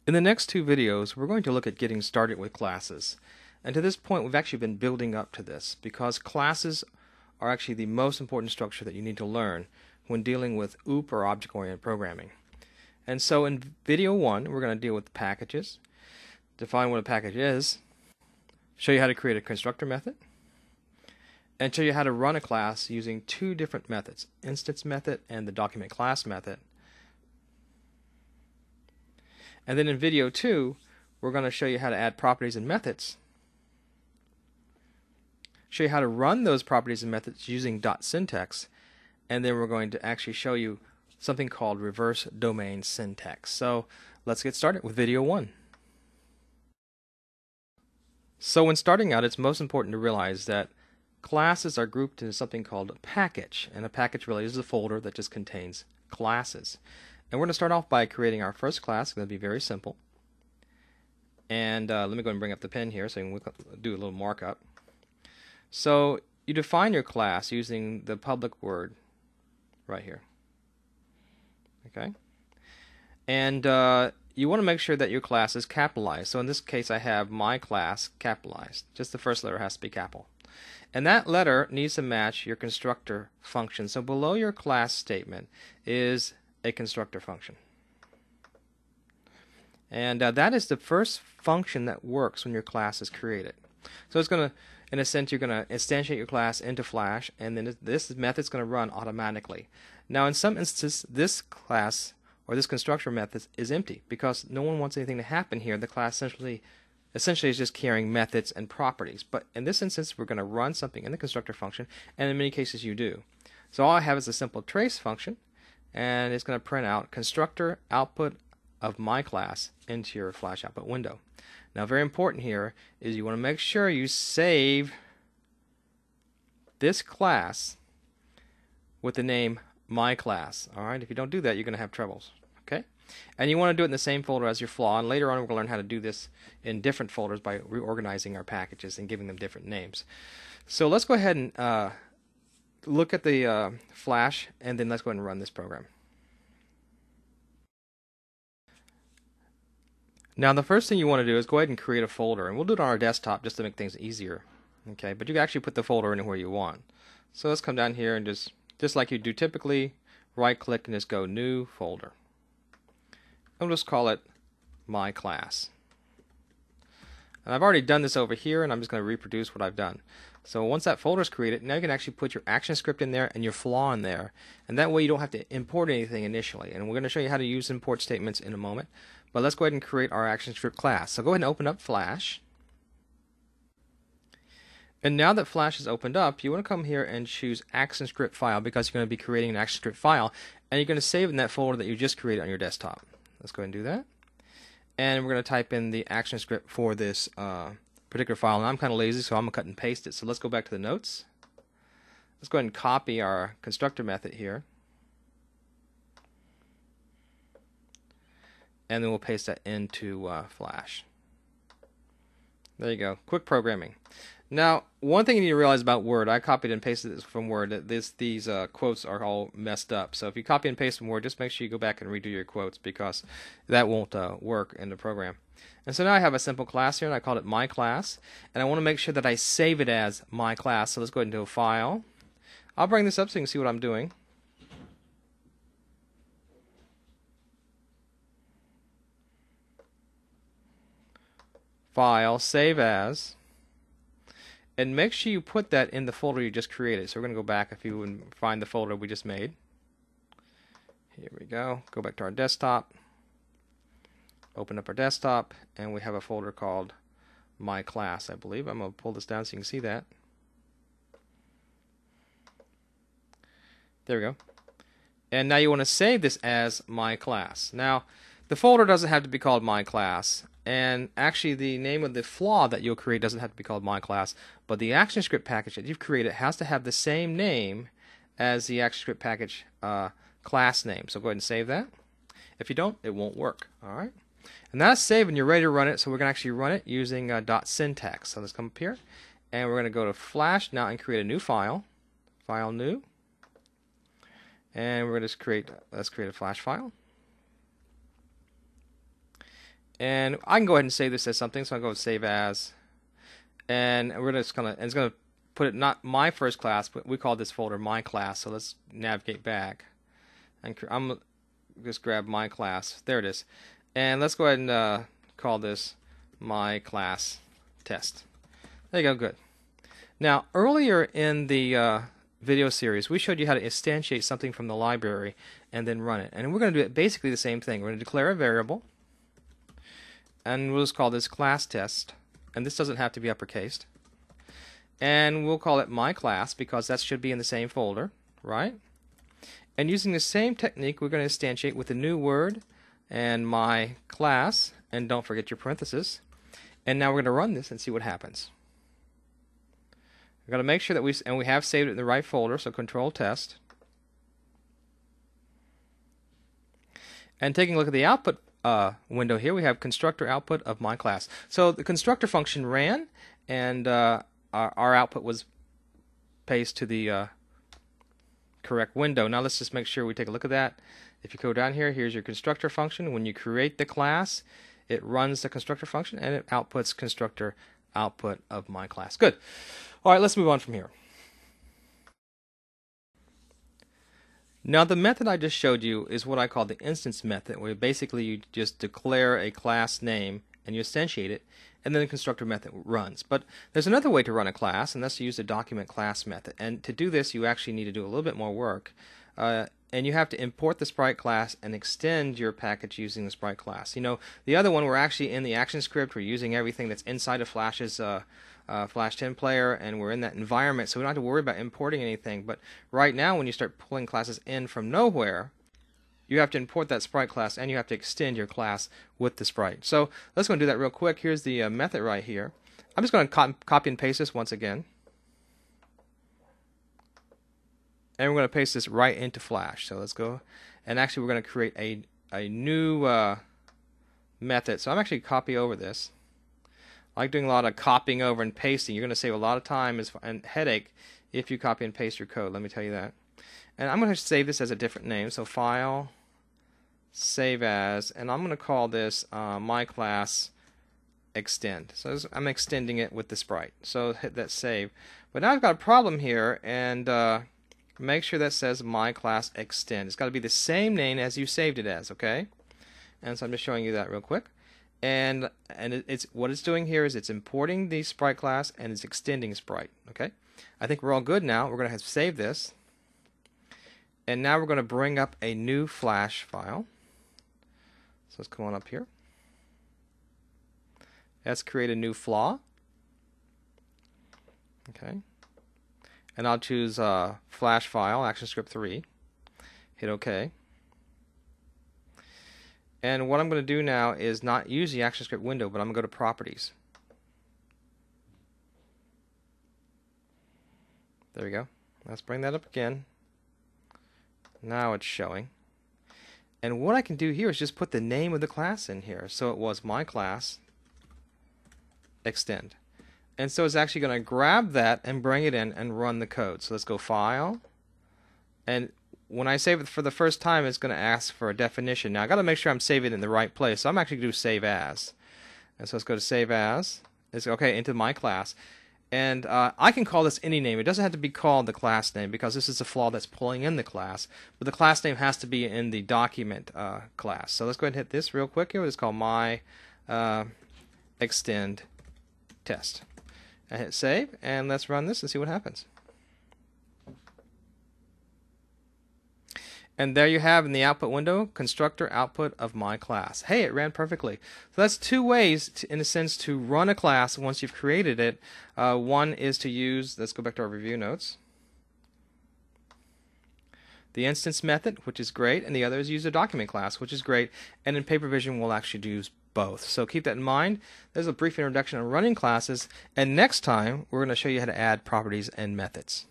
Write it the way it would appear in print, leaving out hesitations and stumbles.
In the next two videos, we're going to look at getting started with classes. And to this point, we've actually been building up to this because classes are actually the most important structure that you need to learn when dealing with OOP or object-oriented programming. And so in video 1, we're going to deal with packages, define what a package is, show you how to create a constructor method, and show you how to run a class using two different methods, instance method and the document class method. And then in video 2, we're going to show you how to add properties and methods, show you how to run those properties and methods using .syntax, and then we're going to actually show you something called reverse domain syntax. So let's get started with video 1. So when starting out, it's most important to realize that classes are grouped into something called a package, and a package really is a folder that just contains classes. And we're going to start off by creating our first class. It's going to be very simple. And let me go and bring up the pen here so we can do a little markup. So you define your class using the public word right here. Okay? And you want to make sure that your class is capitalized. So in this case, I have my class capitalized. Just the first letter has to be capital. And that letter needs to match your constructor function. So below your class statement is a constructor function. And that is the first function that works when your class is created. So it's going to, in a sense, you're going to instantiate your class into Flash, and then this method is going to run automatically. Now in some instances, this class or this constructor method is empty because no one wants anything to happen here. The class essentially is just carrying methods and properties. But in this instance, we're going to run something in the constructor function, and in many cases you do. So all I have is a simple trace function, and it's going to print out constructor output of my class into your Flash output window. Now very important here is you want to make sure you save this class with the name my class. Alright, if you don't do that, you're going to have troubles. Okay? And you want to do it in the same folder as your flaw, and later on we're going to learn how to do this in different folders by reorganizing our packages and giving them different names. So let's go ahead and look at the Flash, and then let's go ahead and run this program. Now the first thing you want to do is go ahead and create a folder, and we'll do it on our desktop just to make things easier. Okay, but you can actually put the folder anywhere you want. So let's come down here and just like you do typically, right click and just go new folder. I'll just call it my class. And I've already done this over here, and I'm just going to reproduce what I've done. So once that folder is created, now you can actually put your action script in there and your flaw in there, and that way you don't have to import anything initially. And we're going to show you how to use import statements in a moment. But let's go ahead and create our action script class. So go ahead and open up Flash. And now that Flash is opened up, you want to come here and choose action script file because you're going to be creating an action script file, and you're going to save in that folder that you just created on your desktop. Let's go ahead and do that. And we're going to type in the action script for this particular file. And I'm kind of lazy, so I'm going to cut and paste it. So let's go back to the notes. Let's go ahead and copy our constructor method here. And then we'll paste that into Flash. There you go. Quick programming. Now, one thing you need to realize about Word, I copied and pasted this from Word, that these quotes are all messed up. So if you copy and paste from Word, just make sure you go back and redo your quotes because that won't work in the program. And so now I have a simple class here, and I called it my class. And I want to make sure that I save it as my class. So let's go ahead and do a file. I'll bring this up so you can see what I'm doing. File, save as, and make sure you put that in the folder you just created. So we're going to go back if you would find the folder we just made. Here we go. Go back to our desktop. Open up our desktop, and we have a folder called my class, I believe. I'm going to pull this down so you can see that. There we go. And now you want to save this as my class. Now, the folder doesn't have to be called my class. And actually the name of the flaw that you'll create doesn't have to be called my class, but the ActionScript package that you've created has to have the same name as the ActionScript package class name. So go ahead and save that. If you don't, it won't work. Alright. And that's saved and you're ready to run it, so we're going to actually run it using .syntax. So let's come up here, and we're going to go to Flash now and create a new file. File new. And we're going to let's create a Flash file. And I can go ahead and save this as something, so I'll go with save as. And we're just gonna, and it's gonna put it not my first class, but we call this folder my class. So let's navigate back, and I'm just grab my class. There it is. And let's go ahead and call this my class test. There you go, good. Now earlier in the video series, we showed you how to instantiate something from the library and then run it. And we're going to do it basically the same thing. We're going to declare a variable, and we'll just call this class test. And this doesn't have to be uppercased. And we'll call it my class because that should be in the same folder, right? And using the same technique, we're going to instantiate with a new word and my class, and don't forget your parentheses. And now we're going to run this and see what happens. We're going to make sure that we have saved it in the right folder, so control test. And taking a look at the output window here, we have constructor output of my class. So the constructor function ran, and our output was pasted to the correct window. Now let's just make sure we take a look at that. If you go down here, here's your constructor function. When you create the class, it runs the constructor function and it outputs constructor output of my class. Good. All right, let's move on from here. Now the method I just showed you is what I call the instance method, where basically you just declare a class name and you instantiate it, and then the constructor method runs. But there's another way to run a class, and that's to use the document class method. And to do this, you actually need to do a little bit more work. And you have to import the sprite class and extend your package using the sprite class. You know, the other one, we're actually in the action script. We're using everything that's inside of Flash's Flash 10 player, and we're in that environment, so we don't have to worry about importing anything. But right now, when you start pulling classes in from nowhere, you have to import that sprite class, and you have to extend your class with the sprite. So let's go and do that real quick. Here's the method right here. I'm just going to copy and paste this once again. And we're going to paste this right into Flash. So let's go. And actually, we're going to create a new method. So I'm actually copy over this. I like doing a lot of copying over and pasting. You're going to save a lot of time and headache if you copy and paste your code. Let me tell you that. And I'm going to save this as a different name. So File, Save As, and I'm going to call this my class extend. So I'm extending it with the sprite. So hit that save. But now I've got a problem here, and make sure that says my class extend. It's got to be the same name as you saved it as, okay? And so I'm just showing you that real quick. And it's what it's doing here is it's importing the sprite class and it's extending sprite, okay? I think we're all good now. We're going to have to save this. And now we're going to bring up a new Flash file. So let's come on up here. Let's create a new flaw. Okay. And I'll choose Flash file, ActionScript 3. Hit OK. And what I'm going to do now is not use the ActionScript window, but I'm going to go to Properties. There we go. Let's bring that up again. Now it's showing. And what I can do here is just put the name of the class in here. So it was my class extend. And so it's actually going to grab that and bring it in and run the code. So let's go File. And when I save it for the first time, it's going to ask for a definition. Now I've got to make sure I'm saving it in the right place. So I'm actually going to do Save As. And so let's go to Save As. It's okay, into my class. And I can call this any name. It doesn't have to be called the class name because this is a flaw that's pulling in the class. But the class name has to be in the document class. So let's go ahead and hit this real quick here. It's called my extend test. I hit save, and let's run this and see what happens. And there you have in the output window, constructor output of my class. Hey, it ran perfectly. So that's two ways, in a sense, to run a class once you've created it. One is to use, let's go back to our review notes, the instance method, which is great, and the other is use a document class, which is great. And in Papervision, we'll actually use both. So keep that in mind. There's a brief introduction on running classes, and next time, we're going to show you how to add properties and methods.